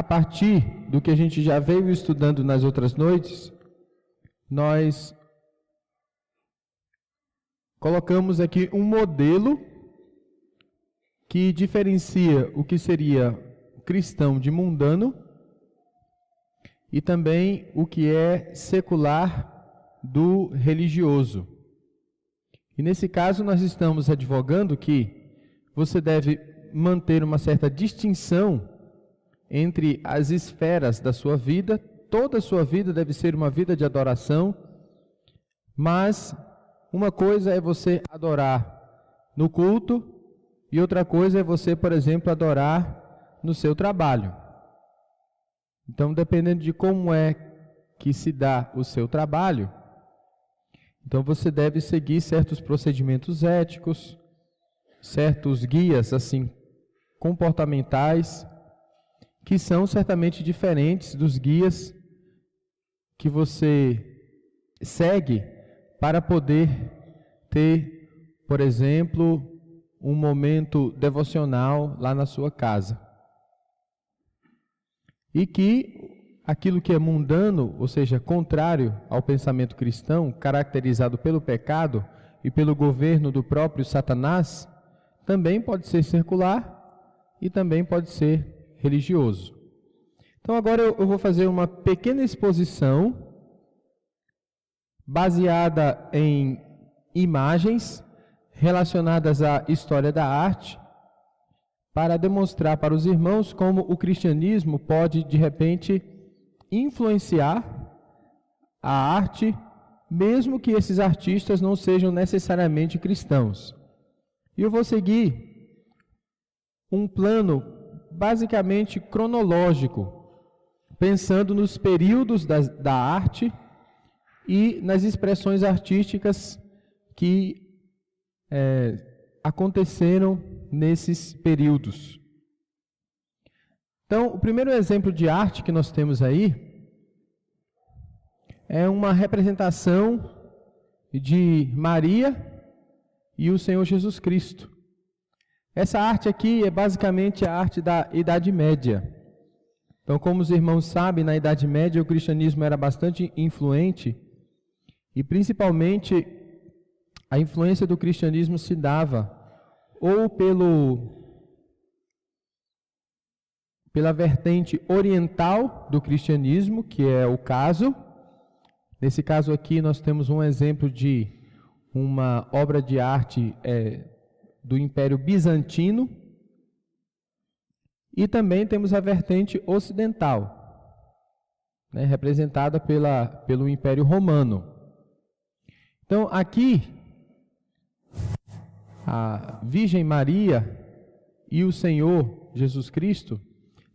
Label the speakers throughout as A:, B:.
A: a partir do que a gente já veio estudando nas outras noites, nós colocamos aqui um modelo que diferencia o que seria cristão de mundano e também o que é secular do religioso. E nesse caso nós estamos advogando que você deve manter uma certa distinção entre as esferas da sua vida. Toda a sua vida deve ser uma vida de adoração, mas uma coisa é você adorar no culto e outra coisa é você, por exemplo, adorar no seu trabalho. Então, dependendo de como é que se dá o seu trabalho, então você deve seguir certos procedimentos éticos, certos guias assim comportamentais, que são certamente diferentes dos guias que você segue para poder ter, por exemplo, um momento devocional lá na sua casa. E que aquilo que é mundano, ou seja, contrário ao pensamento cristão, caracterizado pelo pecado e pelo governo do próprio Satanás, também pode ser secular e também pode ser religioso. Então agora eu vou fazer uma pequena exposição baseada em imagens relacionadas à história da arte, para demonstrar para os irmãos como o cristianismo pode, de repente, influenciar a arte, mesmo que esses artistas não sejam necessariamente cristãos. E eu vou seguir um plano basicamente cronológico, pensando nos períodos da arte e nas expressões artísticas que aconteceram nesses períodos. Então, o primeiro exemplo de arte que nós temos aí é uma representação de Maria e o Senhor Jesus Cristo. Essa arte aqui é basicamente a arte da Idade Média. Então, como os irmãos sabem, na Idade Média o cristianismo era bastante influente e principalmente a influência do cristianismo se dava ou pela vertente oriental do cristianismo, que é o caso. Nesse caso aqui nós temos um exemplo de uma obra de arte do Império Bizantino. E também temos a vertente ocidental, né, representada pelo Império Romano. Então aqui a Virgem Maria e o Senhor Jesus Cristo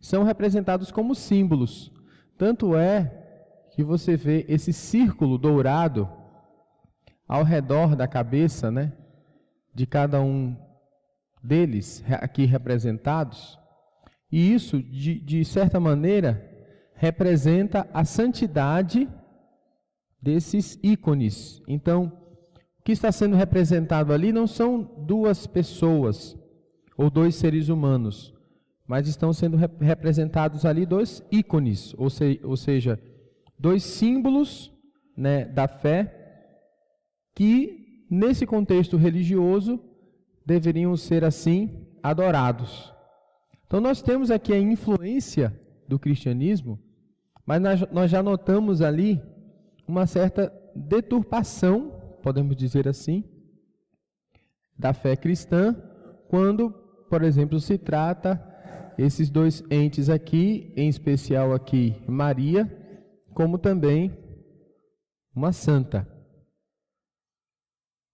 A: são representados como símbolos. Tanto é que você vê esse círculo dourado ao redor da cabeça, né, de cada um deles aqui representados. E isso, de certa maneira, representa a santidade desses ícones. Então, o que está sendo representado ali não são duas pessoas ou dois seres humanos, mas estão sendo representados ali dois ícones, ou seja, dois símbolos, né, da fé, que nesse contexto religioso deveriam ser assim adorados. Então nós temos aqui a influência do cristianismo, mas nós já notamos ali uma certa deturpação, podemos dizer assim, da fé cristã, quando, por exemplo, se trata esses dois entes aqui, em especial aqui Maria, como também uma santa.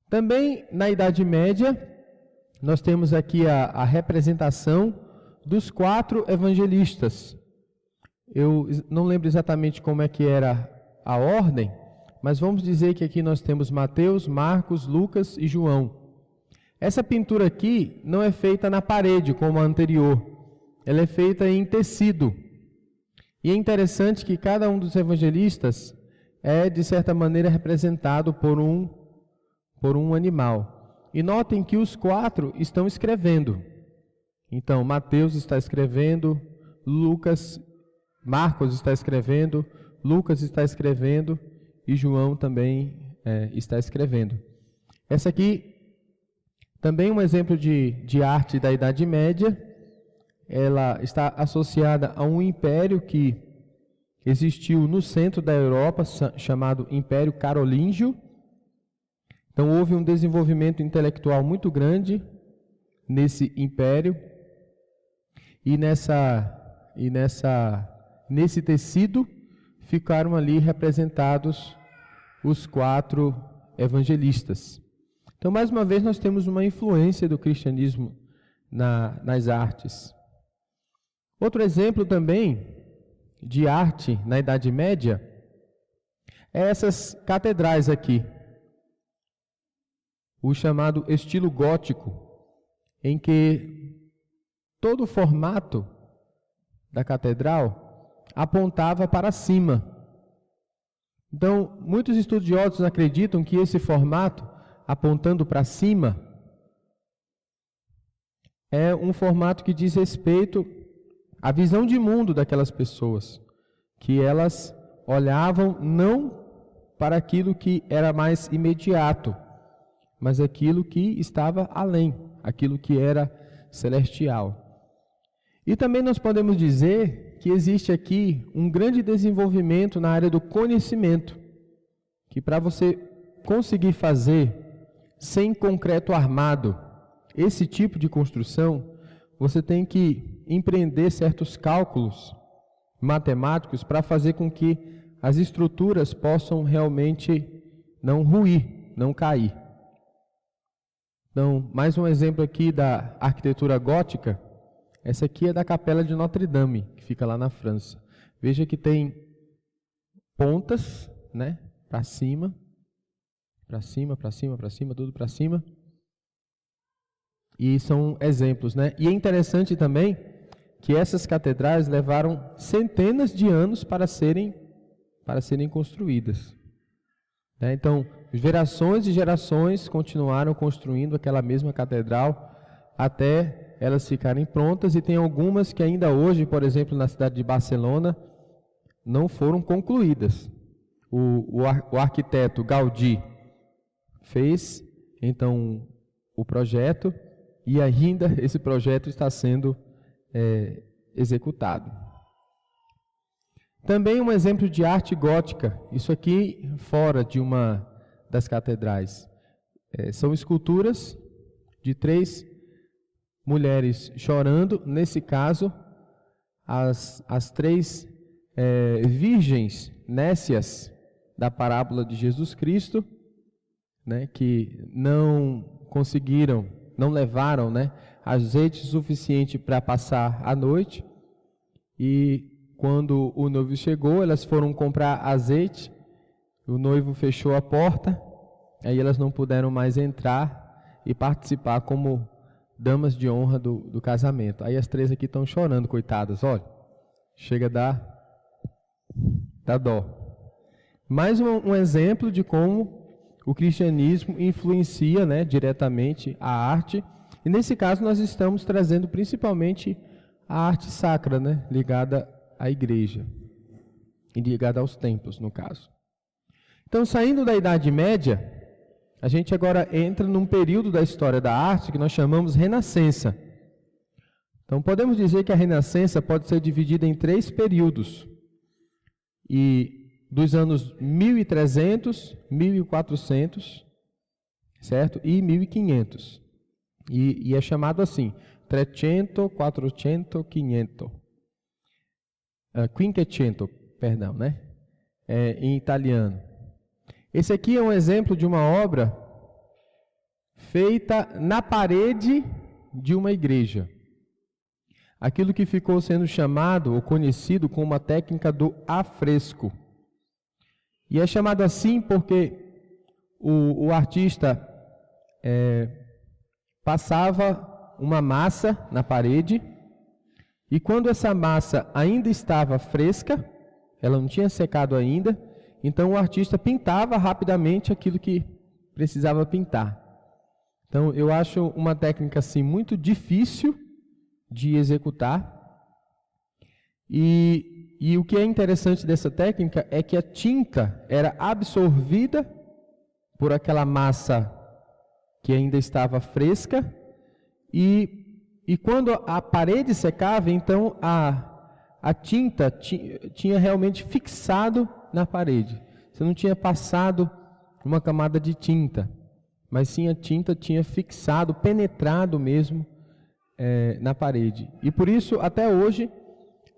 A: Também na Idade Média, nós temos aqui a representação dos 4 evangelistas. Eu não lembro exatamente como é que era a ordem, mas vamos dizer que aqui nós temos Mateus, Marcos, Lucas e João. Essa pintura aqui não é feita na parede como a anterior, ela é feita em tecido. E é interessante que cada um dos evangelistas é, de certa maneira, representado por um animal. E notem que os 4 estão escrevendo. Então, Mateus está escrevendo, Lucas Marcos está escrevendo, Lucas está escrevendo e João também está escrevendo. Essa aqui também é um exemplo de arte da Idade Média. Ela está associada a um império que existiu no centro da Europa, chamado Império Carolíngio. Então houve um desenvolvimento intelectual muito grande nesse império, e nesse tecido ficaram ali representados os 4 evangelistas. Então, mais uma vez, nós temos uma influência do cristianismo nas artes. Outro exemplo também de arte na Idade Média é essas catedrais aqui, o chamado estilo gótico, em que todo o formato da catedral apontava para cima. Então, muitos estudiosos acreditam que esse formato, apontando para cima, é um formato que diz respeito à visão de mundo daquelas pessoas, que elas olhavam não para aquilo que era mais imediato, mas aquilo que estava além, aquilo que era celestial. E também nós podemos dizer que existe aqui um grande desenvolvimento na área do conhecimento, que para você conseguir fazer sem concreto armado esse tipo de construção, você tem que empreender certos cálculos matemáticos para fazer com que as estruturas possam realmente não ruir, não cair. Então, mais um exemplo aqui da arquitetura gótica. Essa aqui é da Capela de Notre Dame, que fica lá na França. Veja que tem pontas, né, para cima, tudo para cima. E são exemplos, né? E é interessante também que essas catedrais levaram centenas de anos para serem construídas. Né? Então, gerações e gerações continuaram construindo aquela mesma catedral até elas ficarem prontas, e tem algumas que ainda hoje, por exemplo, na cidade de Barcelona, não foram concluídas. O arquiteto Gaudí fez, então, o projeto, e ainda esse projeto está sendo executado. Também um exemplo de arte gótica, isso aqui fora de uma das catedrais. São esculturas de 3 mulheres chorando, nesse caso, as 3 virgens nécias da parábola de Jesus Cristo, né, que não levaram, né, azeite suficiente para passar a noite, e quando o noivo chegou, elas foram comprar azeite, o noivo fechou a porta, aí elas não puderam mais entrar e participar como damas de honra do casamento. Aí as 3 aqui estão chorando, coitadas, olha, chega a dar dó. Mais um exemplo de como o cristianismo influencia, né, diretamente a arte, e nesse caso nós estamos trazendo principalmente a arte sacra, né, ligada à igreja, e ligada aos templos, no caso. Então, saindo da Idade Média, a gente agora entra num período da história da arte que nós chamamos Renascença. Então, podemos dizer que a Renascença pode ser dividida em 3 períodos. E dos anos 1300, 1400, certo? E 1500. E é chamado assim, 300, 400, 500. Quinquecento, perdão, né? Em italiano. Esse aqui é um exemplo de uma obra feita na parede de uma igreja. Aquilo que ficou sendo chamado ou conhecido como a técnica do afresco. E é chamado assim porque o artista passava uma massa na parede, e quando essa massa ainda estava fresca, ela não tinha secado ainda, então o artista pintava rapidamente aquilo que precisava pintar. Então eu acho uma técnica assim muito difícil de executar, e E o que é interessante dessa técnica é que a tinta era absorvida por aquela massa que ainda estava fresca, e quando a parede secava, então a tinta tinha realmente fixado na parede. Você não tinha passado uma camada de tinta, mas sim a tinta tinha fixado, penetrado mesmo na parede. E por isso, até hoje,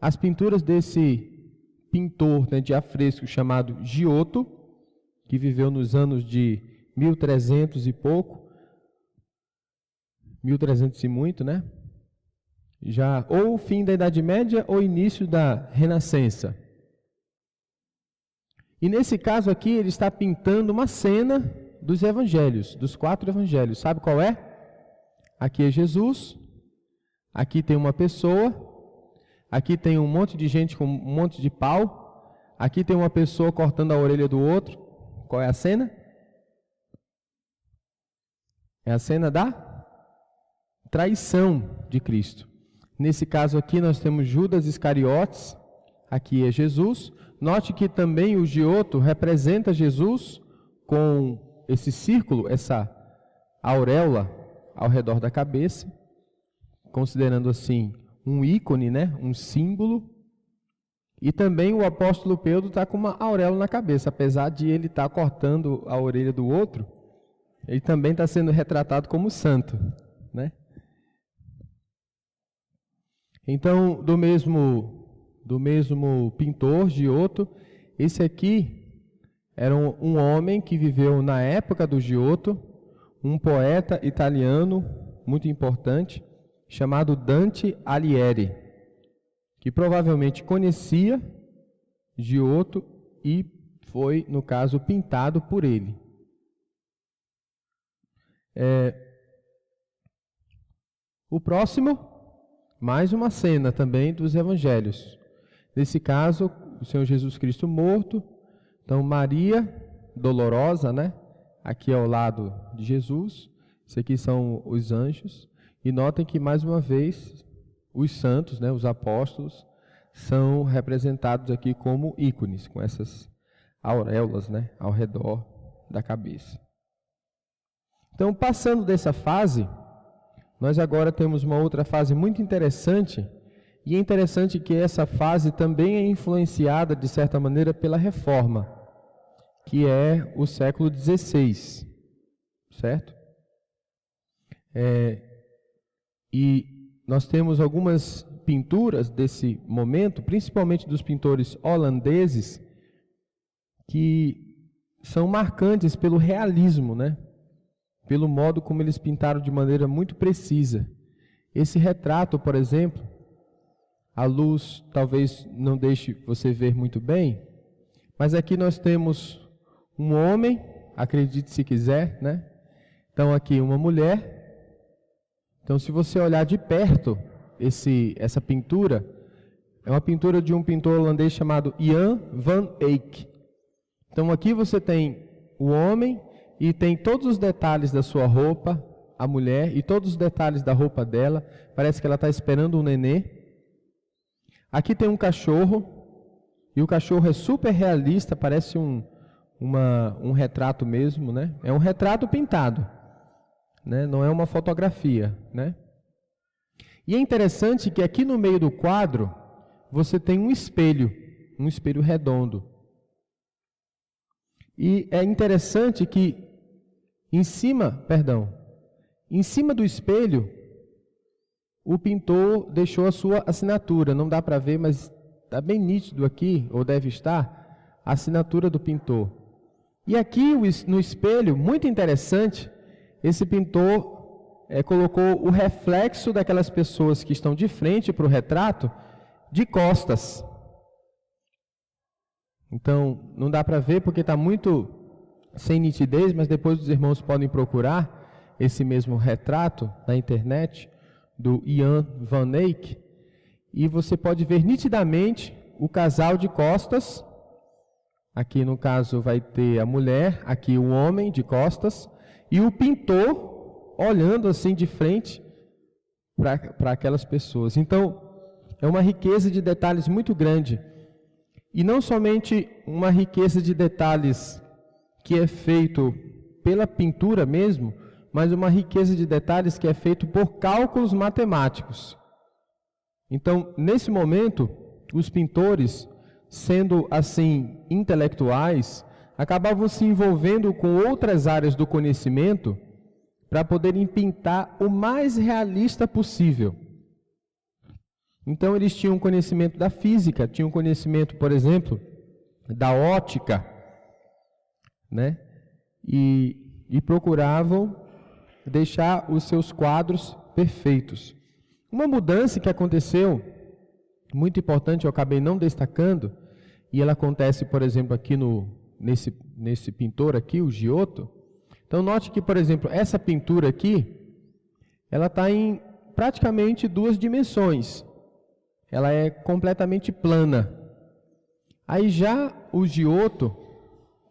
A: as pinturas desse pintor, né, de afresco chamado Giotto, que viveu nos anos de 1300 e pouco, 1300 e muito, né? Já ou o fim da Idade Média ou início da Renascença. E nesse caso aqui ele está pintando uma cena dos evangelhos, dos 4 evangelhos. Sabe qual é? Aqui é Jesus, aqui tem uma pessoa, aqui tem um monte de gente com um monte de pau, aqui tem uma pessoa cortando a orelha do outro. Qual é a cena? É a cena da traição de Cristo. Nesse caso aqui nós temos Judas Iscariotes, aqui é Jesus. Note que também o Giotto representa Jesus com esse círculo, essa auréola ao redor da cabeça, considerando assim um ícone, né? Um símbolo. E também o apóstolo Pedro está com uma auréola na cabeça, apesar de ele estar cortando a orelha do outro, ele também está sendo retratado como santo, né? Então, do mesmo pintor, Giotto, esse aqui era um homem que viveu na época do Giotto, um poeta italiano muito importante, chamado Dante Alighieri, que provavelmente conhecia Giotto e foi, no caso, pintado por ele. O próximo, mais uma cena também dos evangelhos. Nesse caso, o Senhor Jesus Cristo morto. Então, Maria, dolorosa, né? Aqui ao lado de Jesus. Isso aqui são os anjos. E notem que, mais uma vez, os santos, né, os apóstolos, são representados aqui como ícones, com essas auréolas, né, ao redor da cabeça. Então, passando dessa fase, nós agora temos uma outra fase muito interessante, e é interessante que essa fase também é influenciada, de certa maneira, pela Reforma, que é o século XVI, certo? E nós temos algumas pinturas desse momento, principalmente dos pintores holandeses, que são marcantes pelo realismo, né? Pelo modo como eles pintaram de maneira muito precisa. Esse retrato, por exemplo, a luz talvez não deixe você ver muito bem, mas aqui nós temos um homem, acredite se quiser, né? Então aqui uma mulher. Então se você olhar de perto essa pintura, é uma pintura de um pintor holandês chamado Jan van Eyck. Então aqui você tem o homem e tem todos os detalhes da sua roupa, a mulher, e todos os detalhes da roupa dela. Parece que ela está esperando um nenê. Aqui tem um cachorro, e o cachorro é super realista, parece um retrato mesmo, né? É um retrato pintado, né? Não é uma fotografia, né? E é interessante que aqui no meio do quadro, você tem um espelho redondo. E é interessante que em cima do espelho, o pintor deixou a sua assinatura. Não dá para ver, mas está bem nítido aqui, ou deve estar, a assinatura do pintor. E aqui no espelho, muito interessante, esse pintor colocou o reflexo daquelas pessoas que estão de frente para o retrato, de costas. Então, não dá para ver porque está muito sem nitidez, mas depois os irmãos podem procurar esse mesmo retrato na internet, do Jan van Eyck, e você pode ver nitidamente o casal de costas. Aqui no caso vai ter a mulher, aqui o homem de costas, e o pintor olhando assim de frente para aquelas pessoas. Então, é uma riqueza de detalhes muito grande E não somente uma riqueza de detalhes que é feito pela pintura mesmo, mas uma riqueza de detalhes que é feito por cálculos matemáticos. Então, nesse momento, os pintores, sendo assim intelectuais, acabavam se envolvendo com outras áreas do conhecimento para poderem pintar o mais realista possível. Então, eles tinham conhecimento da física, tinham conhecimento, por exemplo, da ótica, né? E procuravam deixar os seus quadros perfeitos. Uma mudança que aconteceu, muito importante, eu acabei não destacando, e ela acontece, por exemplo, aqui nesse pintor aqui, o Giotto. Então, note que, por exemplo, essa pintura aqui, ela está em praticamente 2 dimensões. Ela é completamente plana. Aí já o Giotto,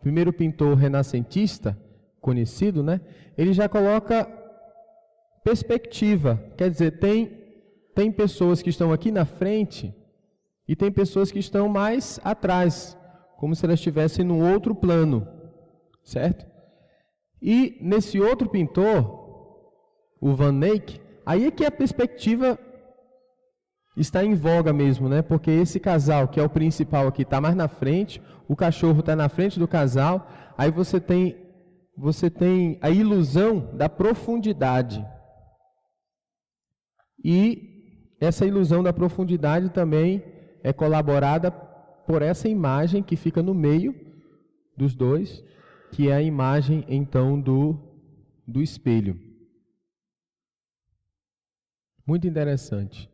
A: primeiro pintor renascentista, conhecido, né? Ele já coloca perspectiva. Quer dizer, tem pessoas que estão aqui na frente e tem pessoas que estão mais atrás, como se elas estivessem num outro plano, certo? E nesse outro pintor, o Van Eyck, aí é que a perspectiva está em voga mesmo, né? Porque esse casal, que é o principal aqui, está mais na frente, o cachorro está na frente do casal, aí você tem a ilusão da profundidade. E essa ilusão da profundidade também é colaborada por essa imagem que fica no meio dos dois, que é a imagem, então, do espelho. Muito interessante.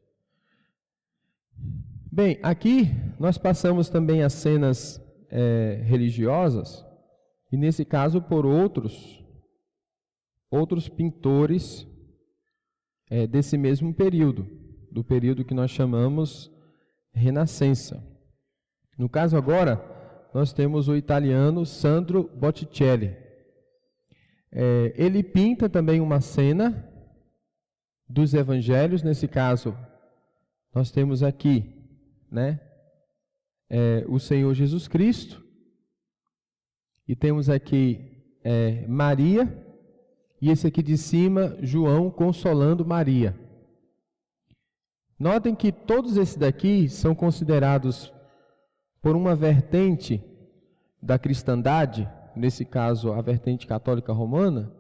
A: Bem, aqui nós passamos também as cenas religiosas, e nesse caso por outros pintores desse mesmo período, do período que nós chamamos Renascença. No caso agora, nós temos o italiano Sandro Botticelli. Ele pinta também uma cena dos evangelhos, nesse caso nós temos aqui, né, o Senhor Jesus Cristo, e temos aqui Maria, e esse aqui de cima, João consolando Maria. Notem que todos esses daqui são considerados por uma vertente da cristandade, nesse caso a vertente católica romana,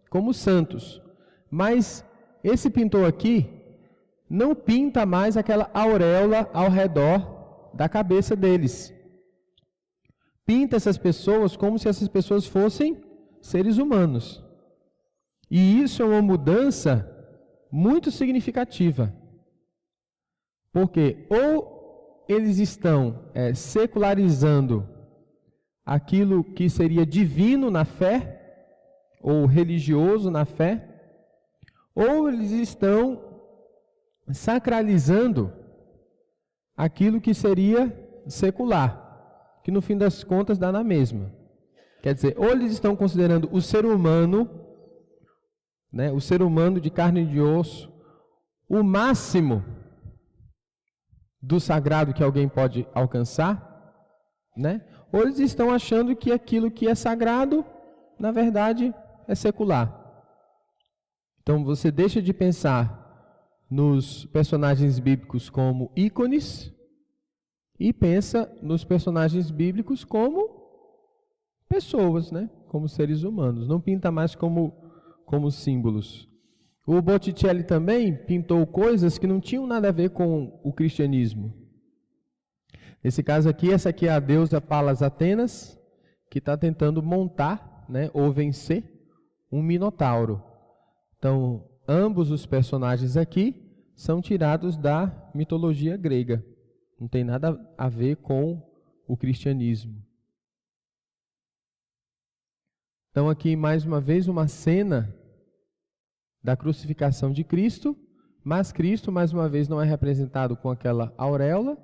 A: como santos. Mas esse pintor aqui não pinta mais aquela auréola ao redor da cabeça deles. Pinta essas pessoas como se essas pessoas fossem seres humanos. E isso é uma mudança muito significativa. Porque ou eles estão secularizando aquilo que seria divino na fé, ou religioso na fé, ou eles estão sacralizando aquilo que seria secular, que no fim das contas dá na mesma. Quer dizer, ou eles estão considerando o ser humano, né, o ser humano de carne e de osso, o máximo do sagrado que alguém pode alcançar, né? Ou eles estão achando que aquilo que é sagrado, na verdade, é secular. Então você deixa de pensar nos personagens bíblicos como ícones e pensa nos personagens bíblicos como pessoas, né? Como seres humanos. Não pinta mais como símbolos. O Botticelli também pintou coisas que não tinham nada a ver com o cristianismo. Nesse caso aqui, essa aqui é a deusa Palas Atenas, que está tentando montar, né, ou vencer um minotauro. Então, ambos os personagens aqui são tirados da mitologia grega. Não tem nada a ver com o cristianismo. Então, aqui mais uma vez uma cena da crucificação de Cristo, mas Cristo mais uma vez não é representado com aquela auréola,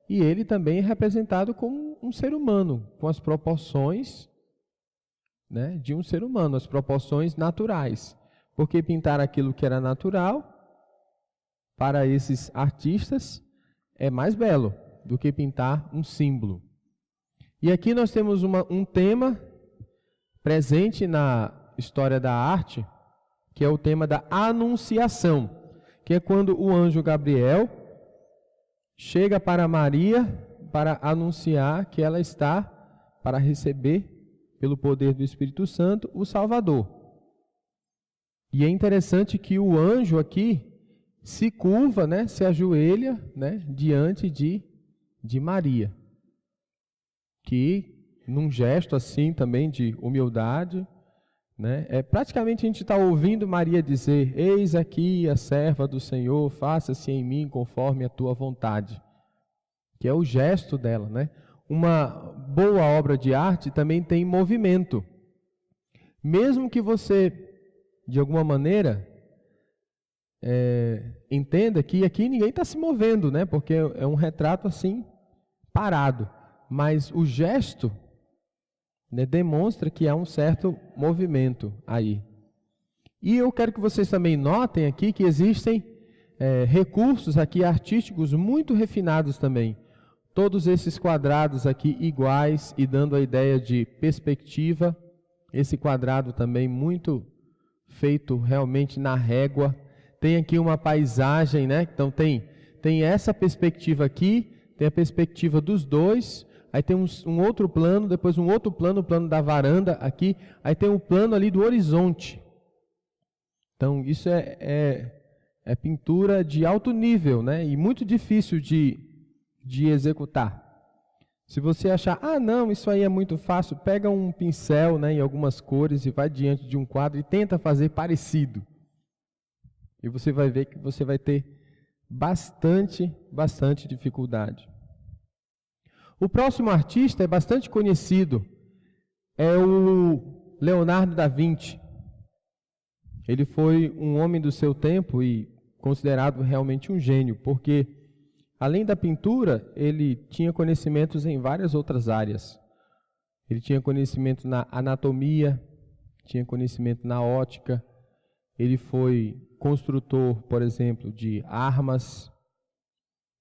A: e ele também é representado como um ser humano, com as proporções, né, de um ser humano, as proporções naturais. Porque pintar aquilo que era natural, para esses artistas, é mais belo do que pintar um símbolo. E aqui nós temos um tema presente na história da arte, que é o tema da anunciação, que é quando o anjo Gabriel chega para Maria para anunciar que ela está para receber, pelo poder do Espírito Santo, o Salvador. E é interessante que o anjo aqui se curva, né, se ajoelha, né, diante de Maria, que num gesto assim também de humildade, né, praticamente a gente está ouvindo Maria dizer: eis aqui a serva do Senhor, faça-se em mim conforme a tua vontade, que é o gesto dela, né? Uma boa obra de arte também tem movimento, mesmo que você, de alguma maneira, entenda que aqui ninguém está se movendo, né? Porque é um retrato assim, parado. Mas o gesto, né, demonstra que há um certo movimento aí. E eu quero que vocês também notem aqui que existem recursos aqui artísticos muito refinados também. Todos esses quadrados aqui iguais e dando a ideia de perspectiva. Esse quadrado também muito feito realmente na régua. Tem aqui uma paisagem, né? Então tem essa perspectiva aqui, tem a perspectiva dos dois, aí tem um outro plano, depois um outro plano, o plano da varanda aqui, aí tem um plano ali do horizonte. Então isso é pintura de alto nível, né? E muito difícil de executar. Se você achar, não, isso aí é muito fácil, pega um pincel, né, em algumas cores e vai diante de um quadro e tenta fazer parecido. E você vai ver que você vai ter bastante dificuldade. O próximo artista é bastante conhecido, é o Leonardo da Vinci. Ele foi um homem do seu tempo e considerado realmente um gênio, porque além da pintura, ele tinha conhecimentos em várias outras áreas. Ele tinha conhecimento na anatomia, tinha conhecimento na ótica, ele foi construtor, por exemplo, de armas,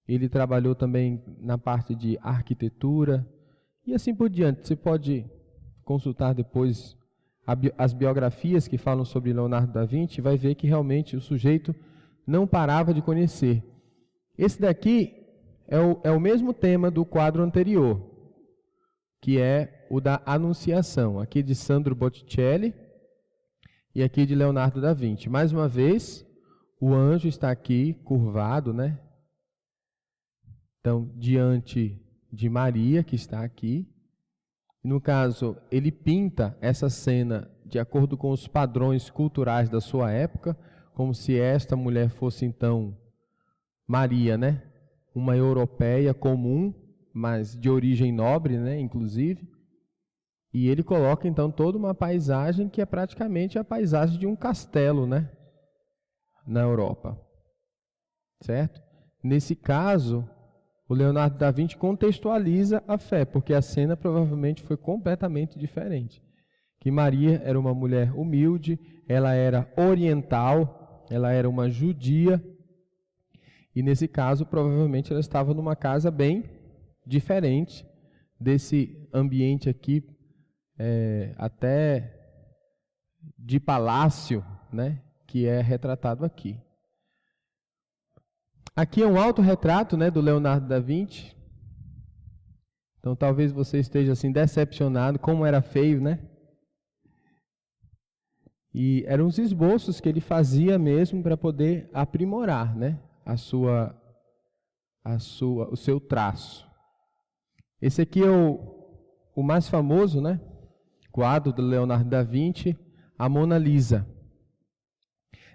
A: ele trabalhou também na parte de arquitetura, e assim por diante. Você pode consultar depois as biografias que falam sobre Leonardo da Vinci, vai ver que realmente o sujeito não parava de conhecer. Esse daqui é o mesmo tema do quadro anterior, que é o da Anunciação, aqui de Sandro Botticelli e aqui de Leonardo da Vinci. Mais uma vez, o anjo está aqui curvado, né? Então, diante de Maria, que está aqui. No caso, ele pinta essa cena de acordo com os padrões culturais da sua época, como se esta mulher fosse, então, Maria, né? Uma europeia comum, mas de origem nobre, né? Inclusive. E ele coloca, então, toda uma paisagem que é praticamente a paisagem de um castelo, né? Na Europa. Certo? Nesse caso, o Leonardo da Vinci contextualiza a fé, porque a cena provavelmente foi completamente diferente. Que Maria era uma mulher humilde, ela era oriental, ela era uma judia, e nesse caso, provavelmente, ela estava numa casa bem diferente desse ambiente aqui, até de palácio, né, que é retratado aqui. Aqui é um autorretrato, né, do Leonardo da Vinci. Então talvez você esteja assim decepcionado, como era feio, né? E eram os esboços que ele fazia mesmo para poder aprimorar, né, o seu traço. Esse aqui é o mais famoso, né, quadro do Leonardo da Vinci, a Mona Lisa.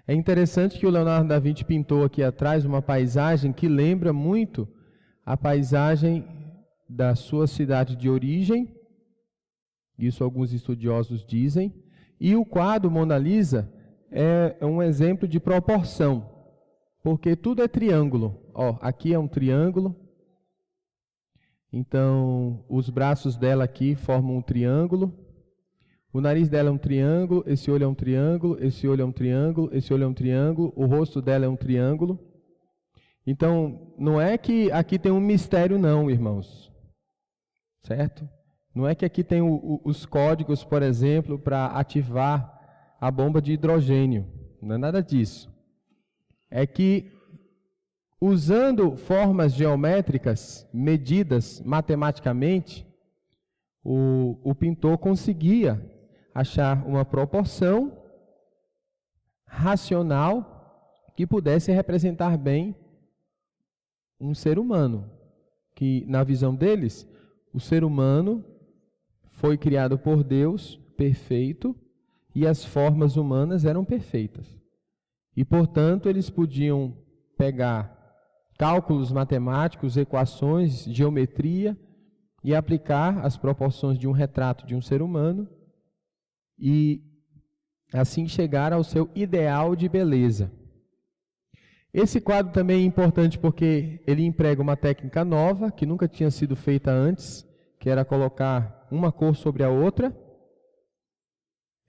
A: É interessante que o Leonardo da Vinci pintou aqui atrás uma paisagem que lembra muito a paisagem da sua cidade de origem, isso alguns estudiosos dizem, e o quadro Mona Lisa é um exemplo de proporção, porque tudo é triângulo. Ó, aqui é um triângulo, então os braços dela aqui formam um triângulo. O nariz dela é um triângulo, esse olho é um triângulo, esse olho é um triângulo, esse olho é um triângulo, o rosto dela é um triângulo. Então, não é que aqui tem um mistério não, irmãos. Certo? Não é que aqui tem os códigos, por exemplo, para ativar a bomba de hidrogênio. Não é nada disso. É que, usando formas geométricas medidas matematicamente, o pintor conseguia achar uma proporção racional que pudesse representar bem um ser humano. Que, na visão deles, o ser humano foi criado por Deus, perfeito, e as formas humanas eram perfeitas. E, portanto, eles podiam pegar cálculos matemáticos, equações, geometria, e aplicar as proporções de um retrato de um ser humano, e assim chegar ao seu ideal de beleza. Esse quadro também é importante porque ele emprega uma técnica nova, que nunca tinha sido feita antes, que era colocar uma cor sobre a outra,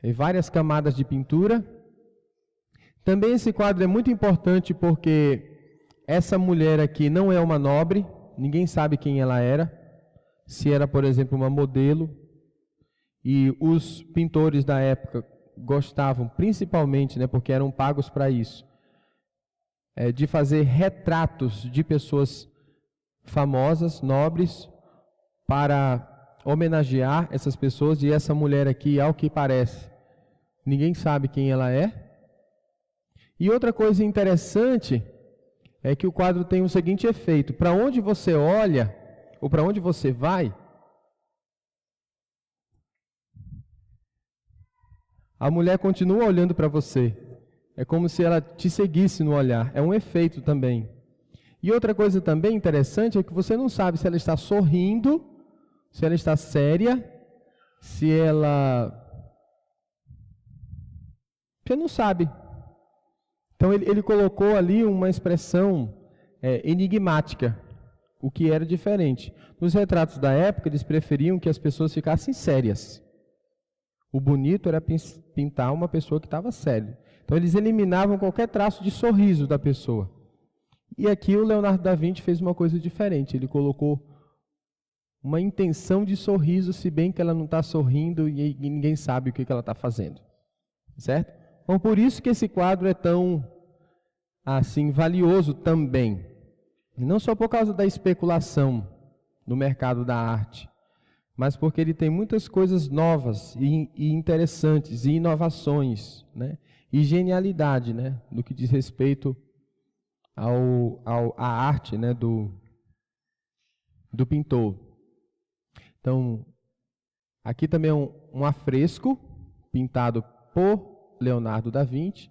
A: em várias camadas de pintura. Também esse quadro é muito importante porque essa mulher aqui não é uma nobre, ninguém sabe quem ela era, se era, por exemplo, uma modelo, e os pintores da época gostavam, principalmente, né, porque eram pagos para isso, de fazer retratos de pessoas famosas, nobres, para homenagear essas pessoas. E essa mulher aqui, ao que parece, ninguém sabe quem ela é. E outra coisa interessante é que o quadro tem o seguinte efeito: para onde você olha, ou para onde você vai, a mulher continua olhando para você. É como se ela te seguisse no olhar. É um efeito também. E outra coisa também interessante é que você não sabe se ela está sorrindo, se ela está séria, se ela... Você não sabe. Então ele colocou ali uma expressão enigmática, o que era diferente. Nos retratos da época, eles preferiam que as pessoas ficassem sérias. O bonito era pintar uma pessoa que estava séria. Então eles eliminavam qualquer traço de sorriso da pessoa. E aqui o Leonardo da Vinci fez uma coisa diferente. Ele colocou uma intenção de sorriso, se bem que ela não está sorrindo e ninguém sabe o que ela está fazendo. Certo? Então por isso que esse quadro é tão assim valioso também. E não só por causa da especulação no mercado da arte, mas porque ele tem muitas coisas novas e interessantes, e inovações, né? E genialidade, né? No que diz respeito à arte, né? do pintor. Então, aqui também é um afresco pintado por Leonardo da Vinci.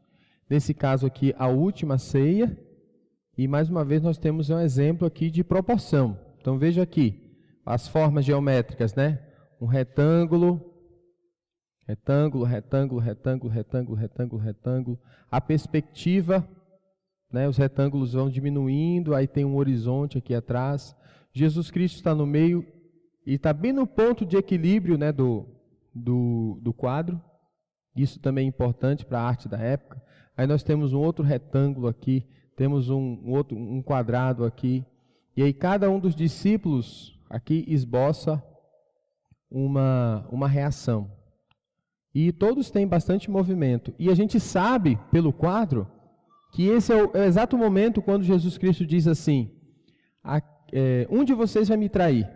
A: Nesse caso aqui, a Última Ceia. E mais uma vez nós temos um exemplo aqui de proporção. Então veja aqui as formas geométricas, né? Um retângulo, retângulo, retângulo, retângulo, retângulo, retângulo, retângulo. A perspectiva, né? Os retângulos vão diminuindo, aí tem um horizonte aqui atrás. Jesus Cristo está no meio e está bem no ponto de equilíbrio, né? do quadro. Isso também é importante para a arte da época. Aí nós temos um outro retângulo aqui, temos um quadrado aqui. E aí cada um dos discípulos aqui esboça uma reação. E todos têm bastante movimento. E a gente sabe, pelo quadro, que esse é o exato momento quando Jesus Cristo diz assim: um de vocês vai me trair.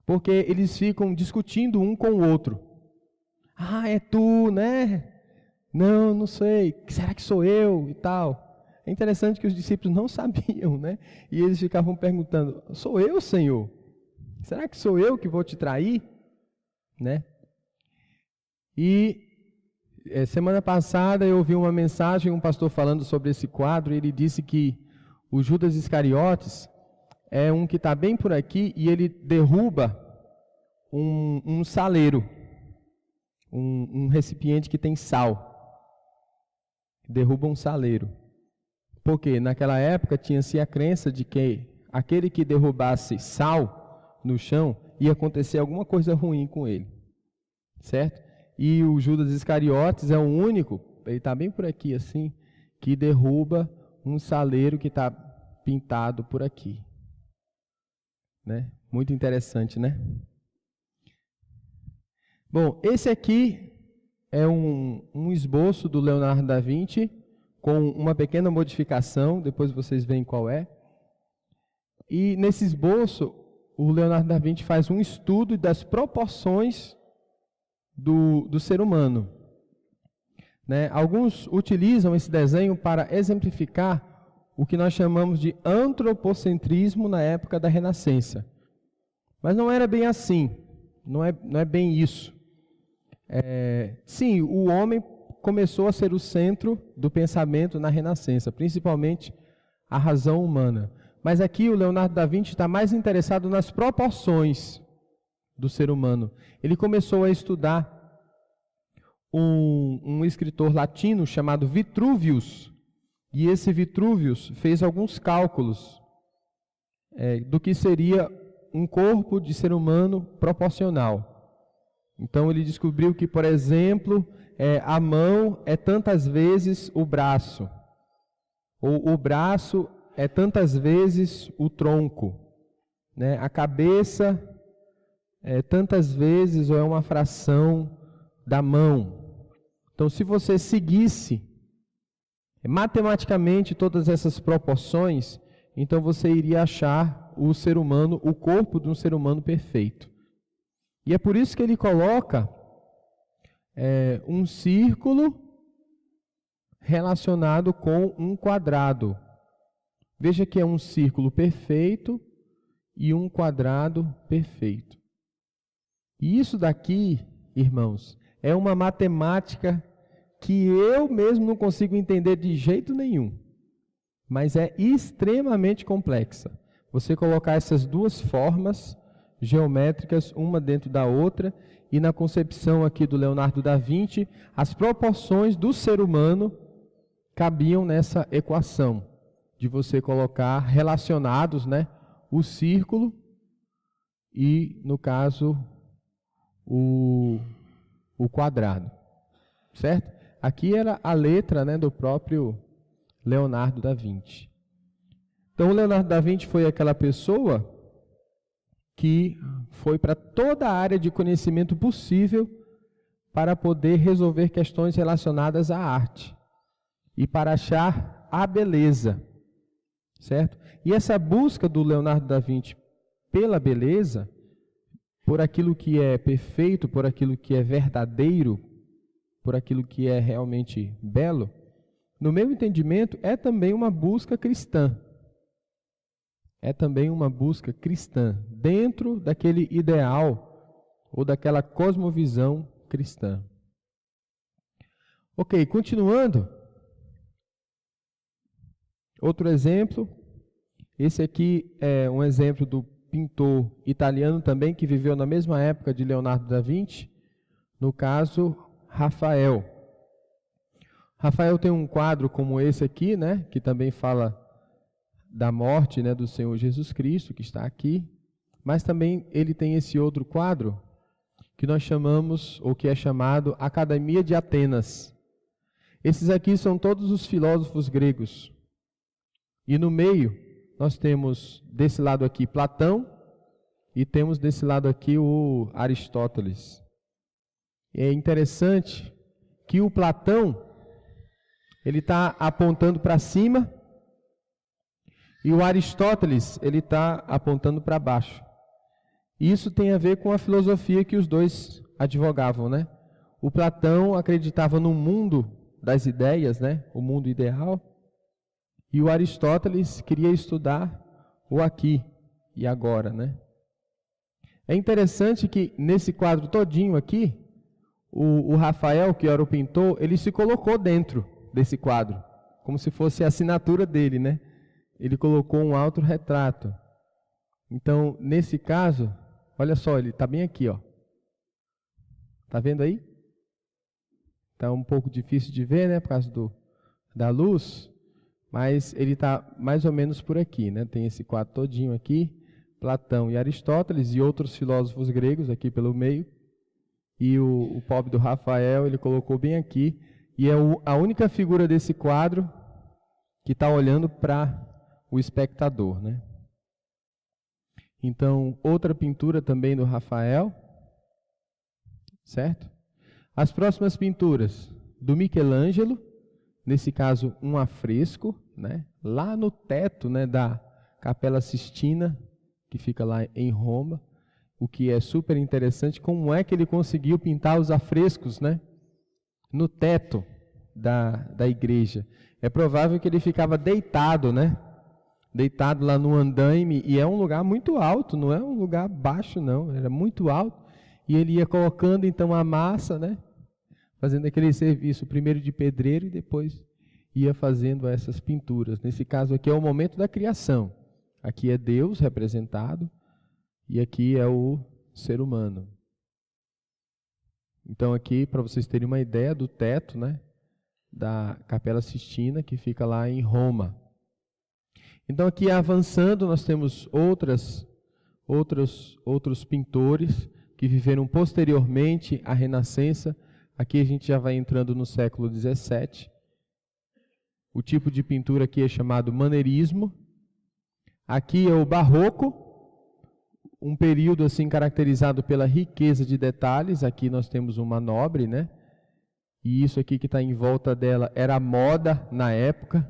A: Porque eles ficam discutindo um com o outro. Ah, é tu, né? Não, não sei. Será que sou eu? E tal. É interessante que os discípulos não sabiam, né? E eles ficavam perguntando: sou eu, Senhor? Será que sou eu que vou te trair? Né? E semana passada eu ouvi uma mensagem, um pastor falando sobre esse quadro, e ele disse que o Judas Iscariotes é um que está bem por aqui e ele derruba um saleiro, um recipiente que tem sal. Derruba um saleiro. Porque naquela época tinha-se a crença de que aquele que derrubasse sal no chão ia acontecer alguma coisa ruim com ele. Certo? E o Judas Iscariotes é o único, ele está bem por aqui assim, que derruba um saleiro que está pintado por aqui. Né? Muito interessante, né? Bom, esse aqui é um esboço do Leonardo da Vinci, com uma pequena modificação, depois vocês veem qual é. E nesse esboço, o Leonardo da Vinci faz um estudo das proporções do ser humano. Né? Alguns utilizam esse desenho para exemplificar o que nós chamamos de antropocentrismo na época da Renascença. Mas não era bem assim, não é bem isso. Sim, o homem começou a ser o centro do pensamento na Renascença, principalmente a razão humana. Mas aqui o Leonardo da Vinci está mais interessado nas proporções do ser humano. Ele começou a estudar um escritor latino chamado Vitruvius, e esse Vitruvius fez alguns cálculos do que seria um corpo de ser humano proporcional. Então ele descobriu que, por exemplo, a mão é tantas vezes o braço, ou o braço é tantas vezes o tronco, né? A cabeça é tantas vezes ou é uma fração da mão. Então, se você seguisse matematicamente todas essas proporções, então você iria achar o ser humano, o corpo de um ser humano perfeito. E é por isso que ele coloca um círculo relacionado com um quadrado. Veja que é um círculo perfeito e um quadrado perfeito. E isso daqui, irmãos, é uma matemática que eu mesmo não consigo entender de jeito nenhum. Mas é extremamente complexa. Você colocar essas duas formas geométricas, uma dentro da outra, e na concepção aqui do Leonardo da Vinci, as proporções do ser humano cabiam nessa equação, de você colocar relacionados, né, o círculo e, no caso, o quadrado, certo? Aqui era a letra, né, do próprio Leonardo da Vinci. Então, o Leonardo da Vinci foi aquela pessoa que foi para toda a área de conhecimento possível para poder resolver questões relacionadas à arte e para achar a beleza, certo? E essa busca do Leonardo da Vinci pela beleza, por aquilo que é perfeito, por aquilo que é verdadeiro, por aquilo que é realmente belo, no meu entendimento, é também uma busca cristã. É também uma busca cristã, dentro daquele ideal ou daquela cosmovisão cristã. Ok, continuando. Outro exemplo. Esse aqui é um exemplo do pintor italiano também, que viveu na mesma época de Leonardo da Vinci, no caso, Rafael. Rafael tem um quadro como esse aqui, né, que também fala da morte, né, do Senhor Jesus Cristo, que está aqui, mas também ele tem esse outro quadro, que nós chamamos, ou que é chamado Academia de Atenas. Esses aqui são todos os filósofos gregos. E no meio, nós temos desse lado aqui Platão, e temos desse lado aqui o Aristóteles. E é interessante que o Platão, ele está apontando para cima, e o Aristóteles, ele está apontando para baixo. Isso tem a ver com a filosofia que os dois advogavam, né? O Platão acreditava no mundo das ideias, né? O mundo ideal. E o Aristóteles queria estudar o aqui e agora, né? É interessante que nesse quadro todinho aqui, o Rafael, que era o pintor, ele se colocou dentro desse quadro, como se fosse a assinatura dele, né? Ele colocou um autorretrato. Então, nesse caso, olha só, ele está bem aqui, ó. Tá vendo aí? Está um pouco difícil de ver, né, por causa da luz, mas ele está mais ou menos por aqui, né? Tem esse quadro todinho aqui, Platão e Aristóteles e outros filósofos gregos aqui pelo meio. E o pobre do Rafael, ele colocou bem aqui, e é a única figura desse quadro que está olhando para o espectador, né? Então, outra pintura também do Rafael, certo? As próximas pinturas do Michelangelo, nesse caso um afresco, né? Lá no teto, né, da Capela Sistina, que fica lá em Roma, o que é super interessante, como é que ele conseguiu pintar os afrescos, né, no teto da igreja. É provável que ele ficava deitado, né, deitado lá no andaime, e é um lugar muito alto, não é um lugar baixo não, era muito alto, e ele ia colocando então a massa, né, fazendo aquele serviço primeiro de pedreiro e depois ia fazendo essas pinturas. Nesse caso aqui é o momento da criação. Aqui é Deus representado e aqui é o ser humano. Então aqui, para vocês terem uma ideia do teto, né, da Capela Sistina, que fica lá em Roma. Então aqui avançando, nós temos outros pintores que viveram posteriormente à Renascença. Aqui a gente já vai entrando no século XVII. O tipo de pintura aqui é chamado maneirismo. Aqui é o barroco, um período assim caracterizado pela riqueza de detalhes. Aqui nós temos uma nobre, né? E isso aqui que está em volta dela era a moda na época.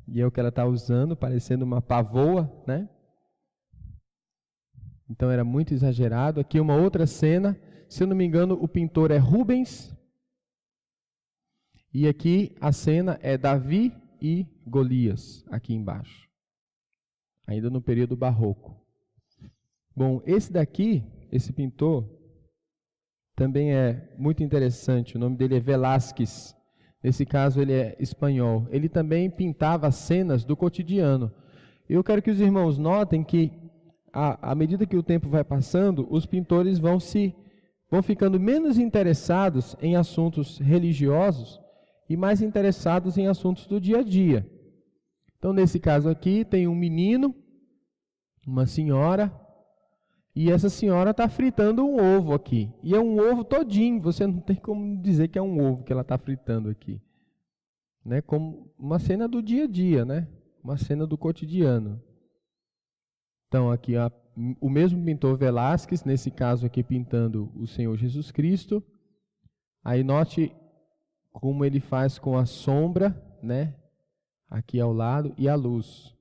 A: E é o que ela está usando, parecendo uma pavoa, né? Então era muito exagerado. Aqui uma outra cena, se eu não me engano, o pintor é Rubens. E aqui a cena é Davi e Golias, aqui embaixo. Ainda no período barroco. Bom, esse daqui, esse pintor, também é muito interessante. O nome dele é Velázquez. Nesse caso ele é espanhol. Ele também pintava cenas do cotidiano. Eu quero que os irmãos notem que, à medida que o tempo vai passando, os pintores vão ficando menos interessados em assuntos religiosos e mais interessados em assuntos do dia a dia. Então, nesse caso aqui, tem um menino, uma senhora, e essa senhora está fritando um ovo aqui. E é um ovo todinho, você não tem como dizer que é um ovo que ela está fritando aqui. Né? Como uma cena do dia a dia, né? Uma cena do cotidiano. Então, aqui o mesmo pintor Velázquez, nesse caso aqui pintando o Senhor Jesus Cristo. Aí note como ele faz com a sombra, né, aqui ao lado, e a luz.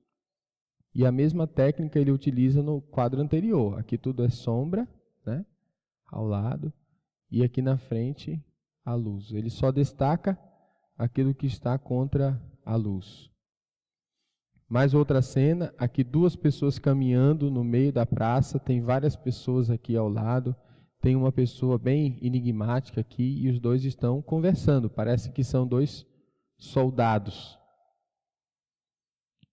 A: E a mesma técnica ele utiliza no quadro anterior. Aqui tudo é sombra, né, ao lado, e aqui na frente a luz. Ele só destaca aquilo que está contra a luz. Mais outra cena, aqui duas pessoas caminhando no meio da praça, tem várias pessoas aqui ao lado. Tem uma pessoa bem enigmática aqui e os dois estão conversando. Parece que são dois soldados.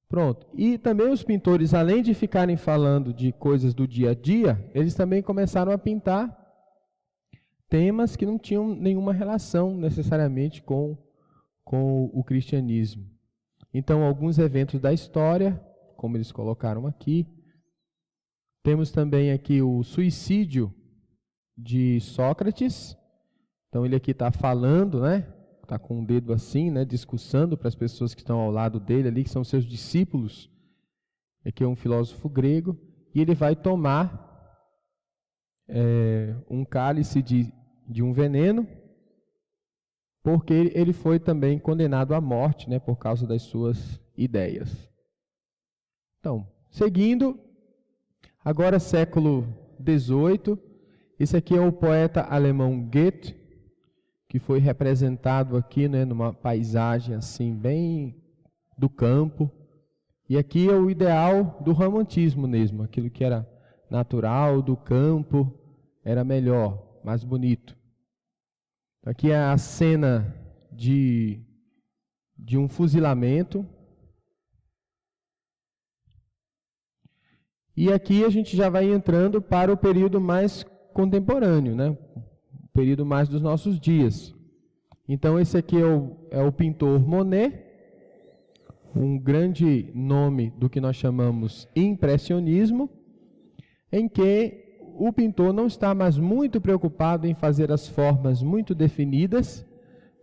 A: Pronto. E também os pintores, além de ficarem falando de coisas do dia a dia, eles também começaram a pintar temas que não tinham nenhuma relação necessariamente com o cristianismo. Então, alguns eventos da história, como eles colocaram aqui. Temos também aqui o suicídio de Sócrates. Então ele aqui está falando, né? Está com o dedo assim, né? Discursando para as pessoas que estão ao lado dele ali, que são seus discípulos. Aqui é um filósofo grego. E ele vai tomar um cálice de um veneno, porque ele foi também condenado à morte, né? Por causa das suas ideias. Então, seguindo, agora século XVIII. Esse aqui é o poeta alemão Goethe, que foi representado aqui, né, numa paisagem assim bem do campo. E aqui é o ideal do romantismo mesmo, aquilo que era natural, do campo, era melhor, mais bonito. Aqui é a cena de um fuzilamento. E aqui a gente já vai entrando para o período mais contemporâneo, né? O período mais dos nossos dias. Então esse aqui é o pintor Monet, um grande nome do que nós chamamos impressionismo, em que o pintor não está mais muito preocupado em fazer as formas muito definidas,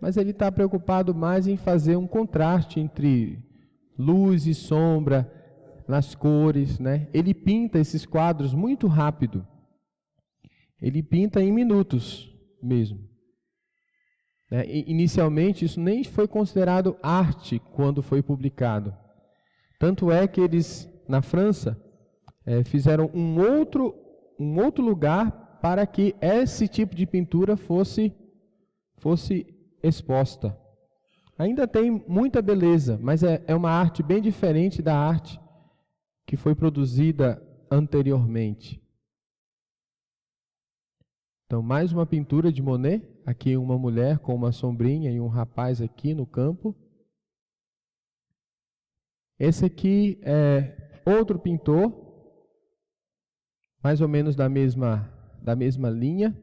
A: mas ele está preocupado mais em fazer um contraste entre luz e sombra nas cores, né? Ele pinta esses quadros muito rápido. Ele pinta em minutos. mesmo. Inicialmente, isso nem foi considerado arte quando foi publicado. Tanto é que eles, na França, fizeram um outro lugar para que esse tipo de pintura fosse exposta. Ainda tem muita beleza, mas é uma arte bem diferente da arte que foi produzida anteriormente. Então, mais uma pintura de Monet. Aqui uma mulher com uma sombrinha e um rapaz aqui no campo. Esse aqui é outro pintor, mais ou menos da mesma linha.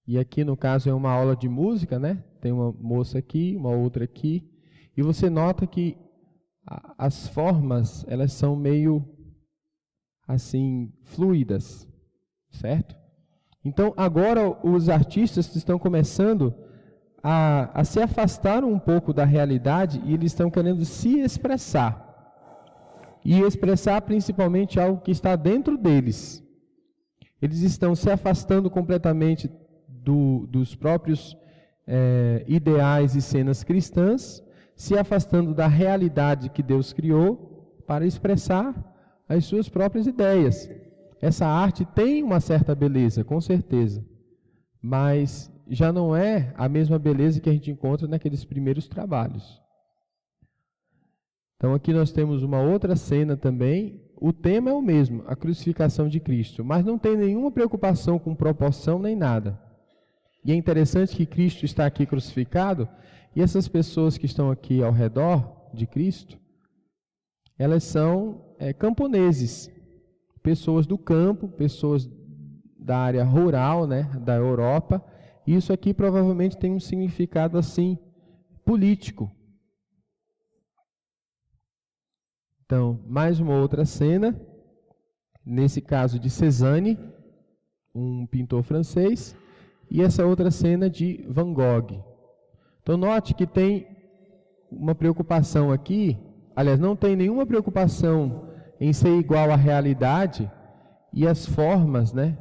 A: E aqui, no caso, é uma aula de música, né? Tem uma moça aqui, uma outra aqui. E você nota que as formas, elas são meio, assim, fluidas, certo? Então, agora os artistas estão começando a se afastar um pouco da realidade e eles estão querendo se expressar. E expressar principalmente algo que está dentro deles. Eles estão se afastando completamente dos próprios ideais e cenas cristãs, se afastando da realidade que Deus criou para expressar as suas próprias ideias. Essa arte tem uma certa beleza, com certeza, mas já não é a mesma beleza que a gente encontra naqueles primeiros trabalhos. Então aqui nós temos uma outra cena também. O tema é o mesmo, a crucificação de Cristo, mas não tem nenhuma preocupação com proporção nem nada. E é interessante que Cristo está aqui crucificado, e essas pessoas que estão aqui ao redor de Cristo, elas são camponeses, pessoas do campo, pessoas da área rural, né, da Europa. E isso aqui provavelmente tem um significado assim, político. Então, mais uma outra cena, nesse caso de Cézanne, um pintor francês, e essa outra cena de Van Gogh. Então, note que tem uma preocupação aqui, aliás, não tem nenhuma preocupação em ser igual à realidade, e as formas, né,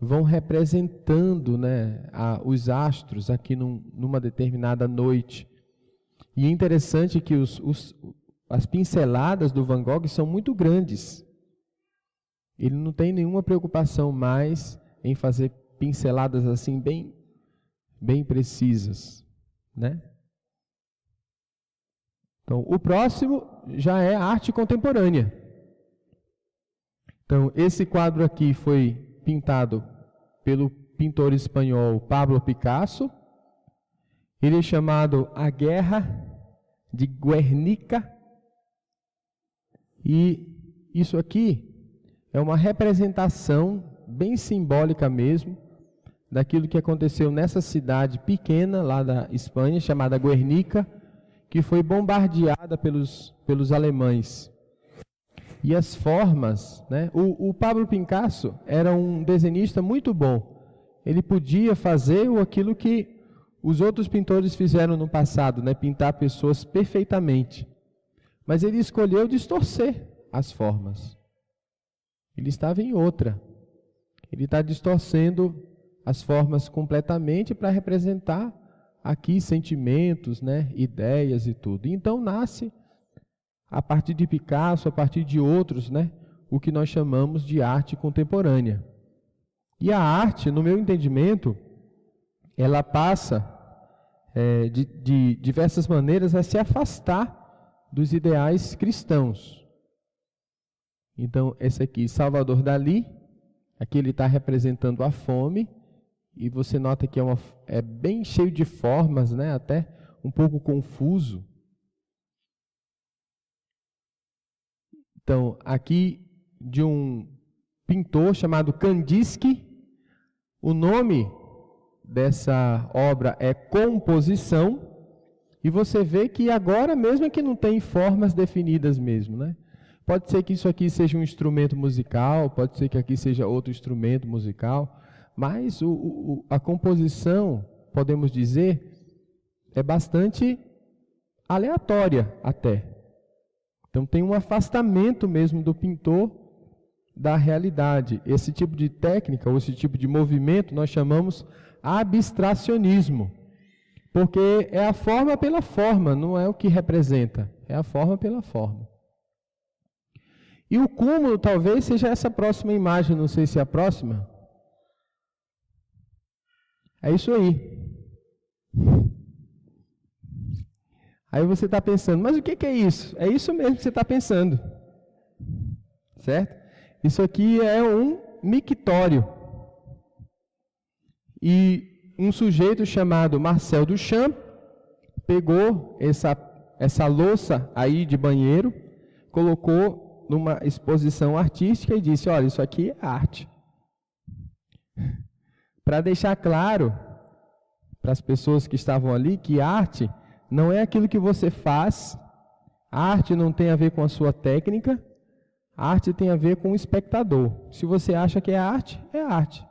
A: vão representando, né, os astros aqui numa determinada noite. E é interessante que as pinceladas do Van Gogh são muito grandes. Ele não tem nenhuma preocupação mais em fazer pinceladas assim bem precisas, né? Então, o próximo já é a arte contemporânea. Então, esse quadro aqui foi pintado pelo pintor espanhol Pablo Picasso. Ele é chamado A Guerra de Guernica. E isso aqui é uma representação bem simbólica mesmo daquilo que aconteceu nessa cidade pequena lá da Espanha, chamada Guernica, que foi bombardeada pelos alemães. E as formas, né? O Pablo Picasso era um desenhista muito bom. Ele podia fazer aquilo que os outros pintores fizeram no passado, né? Pintar pessoas perfeitamente. Mas ele escolheu distorcer as formas. Ele estava em outra. Ele está distorcendo as formas completamente para representar aqui sentimentos, né? Ideias e tudo. Então nasce, a partir de Picasso, a partir de outros, né, o que nós chamamos de arte contemporânea. E a arte, no meu entendimento, ela passa de diversas maneiras a se afastar dos ideais cristãos. Então, esse aqui, Salvador Dalí, aqui ele está representando a fome, e você nota que é bem cheio de formas, né, até um pouco confuso. Então, aqui de um pintor chamado Kandinsky, o nome dessa obra é Composição, e você vê que agora mesmo é que não tem formas definidas mesmo, né? Pode ser que isso aqui seja um instrumento musical, pode ser que aqui seja outro instrumento musical, mas a composição, podemos dizer, é bastante aleatória até. Então tem um afastamento mesmo do pintor da realidade. Esse tipo de técnica, ou esse tipo de movimento, nós chamamos abstracionismo. Porque é a forma pela forma, não é o que representa, é a forma pela forma. E o cúmulo talvez seja essa próxima imagem, não sei se é a próxima. É isso aí. Aí você está pensando, mas o que é isso? É isso mesmo que você está pensando. Certo? Isso aqui é um mictório. E um sujeito chamado Marcel Duchamp pegou essa louça aí de banheiro, colocou numa exposição artística e disse, olha, isso aqui é arte. Para deixar claro para as pessoas que estavam ali que arte não é aquilo que você faz, a arte não tem a ver com a sua técnica, a arte tem a ver com o espectador. Se você acha que é arte, é arte.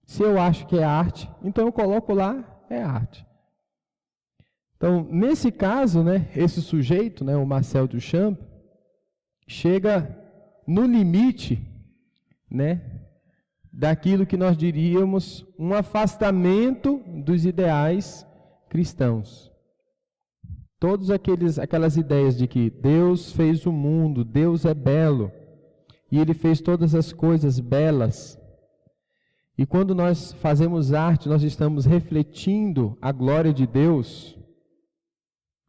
A: Se eu acho que é arte, então eu coloco lá, é arte. Então, nesse caso, né, esse sujeito, né, o Marcel Duchamp, chega no limite, né, daquilo que nós diríamos um afastamento dos ideais cristãos. Todas aquelas ideias de que Deus fez o mundo, Deus é belo, e Ele fez todas as coisas belas. E quando nós fazemos arte, nós estamos refletindo a glória de Deus,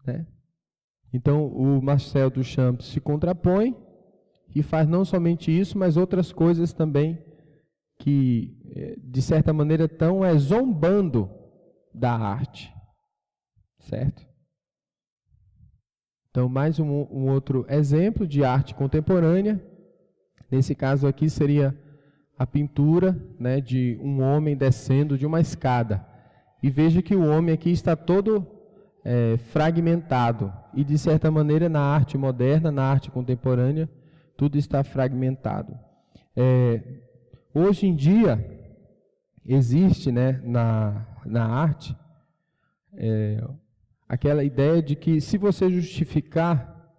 A: né? Então, o Marcel Duchamp se contrapõe e faz não somente isso, mas outras coisas também que, de certa maneira, estão zombando da arte. Certo? Então, mais um outro exemplo de arte contemporânea. Nesse caso aqui seria a pintura, né, de um homem descendo de uma escada. E veja que o homem aqui está todo fragmentado. E, de certa maneira, na arte moderna, na arte contemporânea, tudo está fragmentado. Hoje em dia, existe, né, na arte aquela ideia de que se você justificar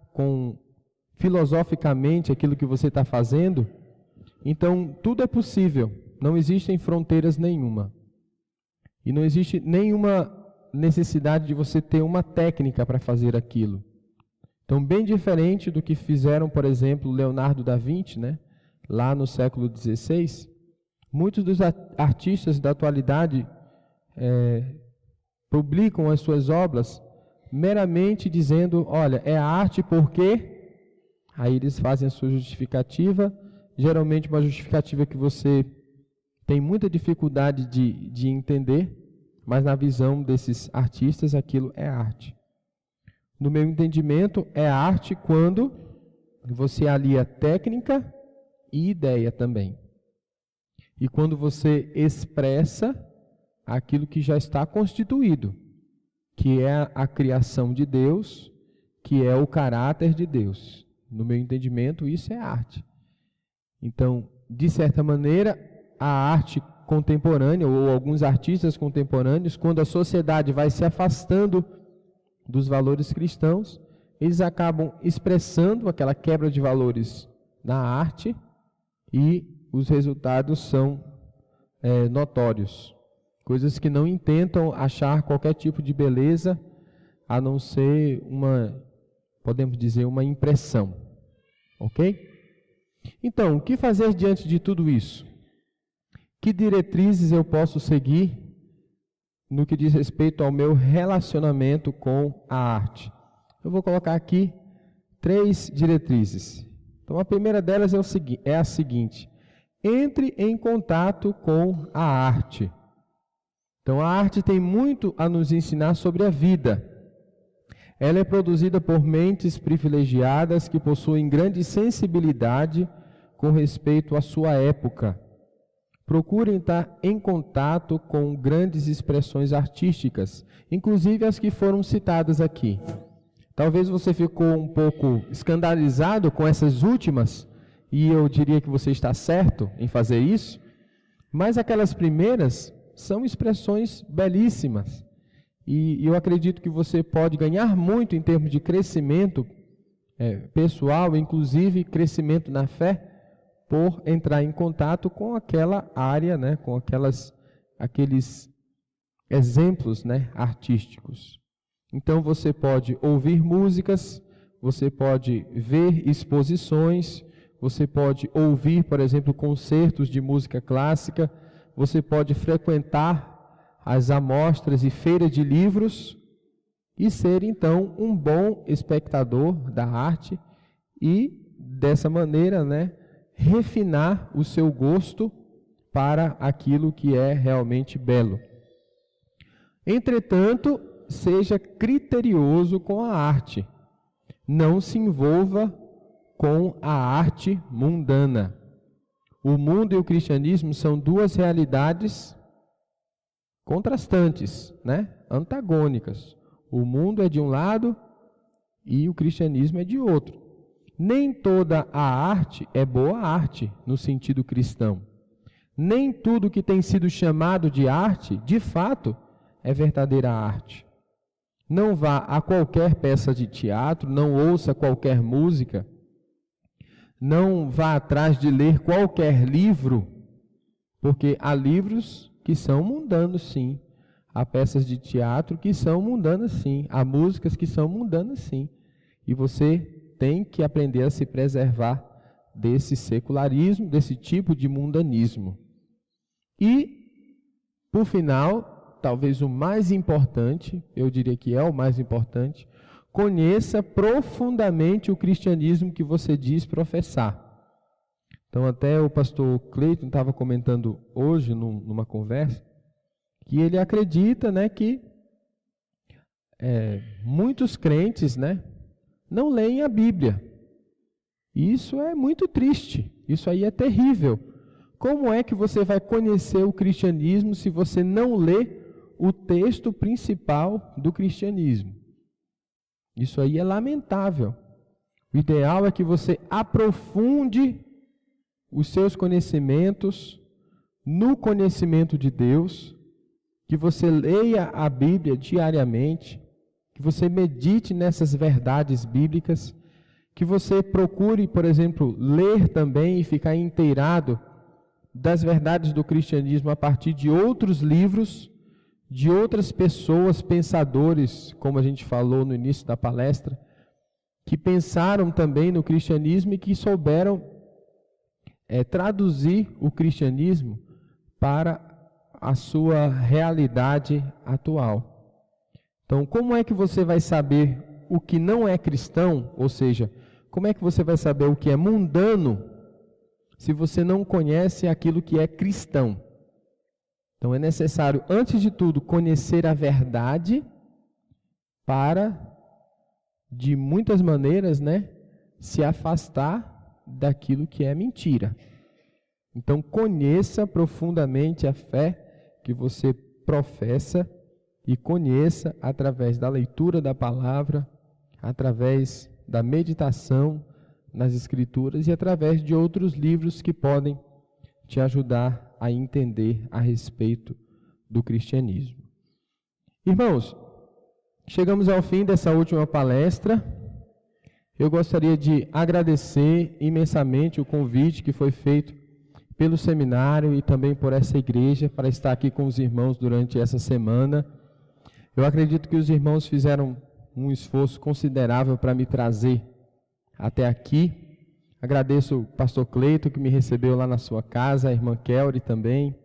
A: filosoficamente aquilo que você está fazendo, então tudo é possível, não existem fronteiras nenhuma. E não existe nenhuma necessidade de você ter uma técnica para fazer aquilo. Então, bem diferente do que fizeram, por exemplo, Leonardo da Vinci, né, lá no século XVI, muitos dos artistas da atualidade publicam as suas obras meramente dizendo, olha, é arte porque... Aí eles fazem a sua justificativa, geralmente uma justificativa que você tem muita dificuldade de entender, mas na visão desses artistas aquilo é arte. No meu entendimento, é arte quando você alia técnica e ideia também. E quando você expressa aquilo que já está constituído, que é a criação de Deus, que é o caráter de Deus. No meu entendimento, isso é arte. Então, de certa maneira, a arte contemporânea, ou alguns artistas contemporâneos, quando a sociedade vai se afastando dos valores cristãos, eles acabam expressando aquela quebra de valores na arte e os resultados são notórios. Coisas que não intentam achar qualquer tipo de beleza, a não ser podemos dizer, uma impressão. Ok? Então, o que fazer diante de tudo isso? Que diretrizes eu posso seguir no que diz respeito ao meu relacionamento com a arte? Eu vou colocar aqui 3 diretrizes. Então, a primeira delas é a seguinte: entre em contato com a arte. Então, a arte tem muito a nos ensinar sobre a vida. Ela é produzida por mentes privilegiadas que possuem grande sensibilidade com respeito à sua época. Procurem estar em contato com grandes expressões artísticas, inclusive as que foram citadas aqui. Talvez você ficou um pouco escandalizado com essas últimas, e eu diria que você está certo em fazer isso, mas aquelas primeiras são expressões belíssimas. E eu acredito que você pode ganhar muito em termos de crescimento pessoal, inclusive crescimento na fé, por entrar em contato com aquela área, né, com aqueles exemplos, né, artísticos. Então você pode ouvir músicas, você pode ver exposições, você pode ouvir, por exemplo, concertos de música clássica, você pode frequentar as amostras e feiras de livros e ser então um bom espectador da arte e dessa maneira, né, refinar o seu gosto para aquilo que é realmente belo. Entretanto, seja criterioso com a arte. Não se envolva com a arte mundana. O mundo e o cristianismo são duas realidades contrastantes, né? Antagônicas. O mundo é de um lado e o cristianismo é de outro. Nem toda a arte é boa arte no sentido cristão. Nem tudo que tem sido chamado de arte, de fato, é verdadeira arte. Não vá a qualquer peça de teatro, não ouça qualquer música, não vá atrás de ler qualquer livro, porque há livros que são mundanos, sim. Há peças de teatro que são mundanas, sim. Há músicas que são mundanas, sim. E você tem que aprender a se preservar desse secularismo, desse tipo de mundanismo. E, por final, talvez o mais importante, eu diria que é o mais importante, conheça profundamente o cristianismo que você diz professar. Então, até o pastor Cleiton estava comentando hoje, numa conversa, que ele acredita, né, que muitos crentes, né, não leem a Bíblia. Isso é muito triste, isso aí é terrível. Como é que você vai conhecer o cristianismo se você não lê o texto principal do cristianismo? Isso aí é lamentável. O ideal é que você aprofunde os seus conhecimentos no conhecimento de Deus, que você leia a Bíblia diariamente, que você medite nessas verdades bíblicas, que você procure, por exemplo, ler também e ficar inteirado das verdades do cristianismo a partir de outros livros, de outras pessoas, pensadores, como a gente falou no início da palestra, que pensaram também no cristianismo e que souberam traduzir o cristianismo para a sua realidade atual. Então, como é que você vai saber o que não é cristão, ou seja, como é que você vai saber o que é mundano, se você não conhece aquilo que é cristão? Então é necessário, antes de tudo, conhecer a verdade para, de muitas maneiras, né, se afastar daquilo que é mentira. Então conheça profundamente a fé que você professa e conheça através da leitura da palavra, através da meditação nas Escrituras e através de outros livros que podem te ajudar a entender a respeito do cristianismo. Irmãos, chegamos ao fim dessa última palestra. Eu gostaria de agradecer imensamente o convite que foi feito pelo seminário e também por essa igreja para estar aqui com os irmãos durante essa semana. Eu acredito que os irmãos fizeram um esforço considerável para me trazer até aqui. Agradeço o pastor Cleiton, que me recebeu lá na sua casa, a irmã Kelly também,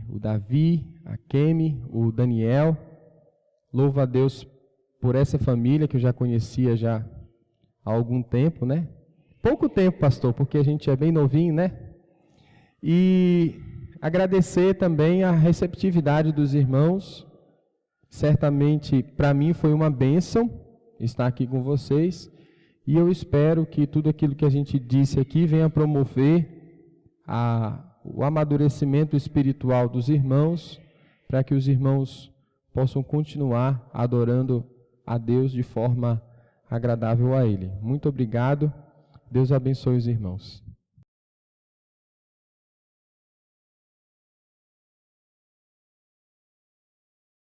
A: o Davi, a Kemi, o Daniel. Louvo a Deus por essa família que eu já conhecia já há algum tempo, né? Pouco tempo, pastor, porque a gente é bem novinho, né? E agradecer também a receptividade dos irmãos. Certamente, para mim, foi uma bênção estar aqui com vocês. E eu espero que tudo aquilo que a gente disse aqui venha promover o amadurecimento espiritual dos irmãos, para que os irmãos possam continuar adorando a Deus de forma agradável a Ele. Muito obrigado. Deus abençoe os irmãos.